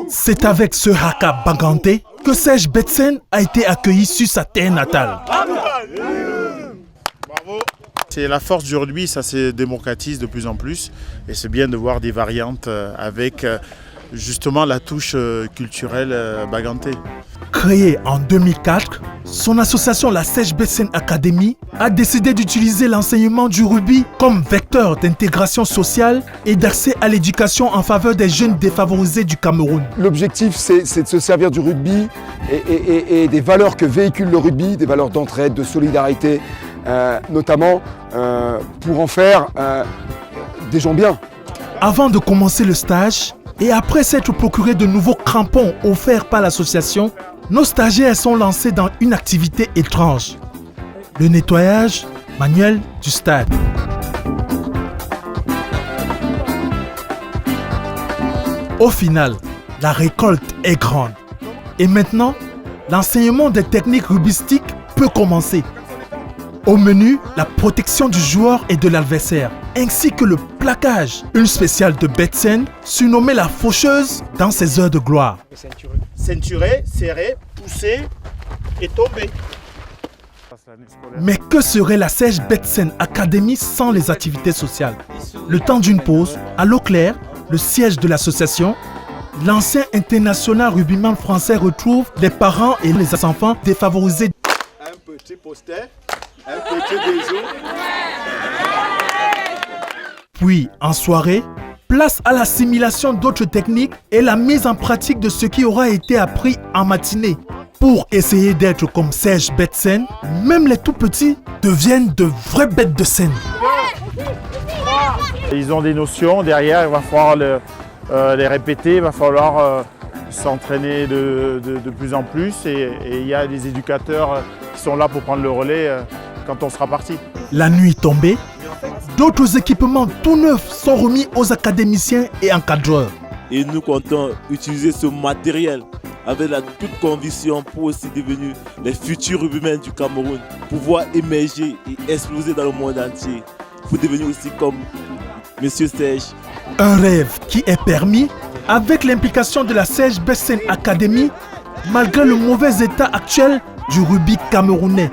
C'est avec ce haka baganté que Serge Betsen a été accueilli sur sa terre natale. C'est la force du rugby, ça se démocratise de plus en plus et c'est bien de voir des variantes avec justement la touche culturelle bagantée. Créée en 2004, son association, la Serge Betsen Academy, a décidé d'utiliser l'enseignement du rugby comme vecteur d'intégration sociale et d'accès à l'éducation en faveur des jeunes défavorisés du Cameroun. L'objectif, c'est de se servir du rugby et des valeurs que véhicule le rugby, des valeurs d'entraide, de solidarité, notamment pour en faire des gens bien. Avant de commencer le stage, et après s'être procuré de nouveaux crampons offerts par l'association, nos stagiaires sont lancés dans une activité étrange. Le nettoyage manuel du stade. Au final, la récolte est grande. Et maintenant, l'enseignement des techniques rugbystiques peut commencer. Au menu, la protection du joueur et de l'adversaire, ainsi que le plaquage. Une spéciale de Betsen, surnommée la faucheuse dans ses heures de gloire. Ceinturer, serrer, pousser et tomber. Mais que serait la Serge Betsen Academy sans les activités sociales? Le temps d'une pause, à l'eau claire, le siège de l'association, l'ancien international rugbyman français retrouve les parents et les enfants défavorisés. Un petit poster, un petit bijou. Puis, en soirée, place à l'assimilation d'autres techniques et la mise en pratique de ce qui aura été appris en matinée. Pour essayer d'être comme Serge Betsen, même les tout petits deviennent de vraies bêtes de scène. Ils ont des notions, derrière il va falloir les répéter, il va falloir s'entraîner de plus en plus et il y a des éducateurs qui sont là pour prendre le relais quand on sera parti. La nuit tombée, d'autres équipements tout neufs sont remis aux académiciens et encadreurs. Et nous comptons utiliser ce matériel avec la toute conviction pour aussi devenir les futurs rugbymen du Cameroun, pouvoir émerger et exploser dans le monde entier, pour devenir aussi comme Monsieur Serge. Un rêve qui est permis avec l'implication de la Serge Betsen Academy malgré le mauvais état actuel du rugby camerounais.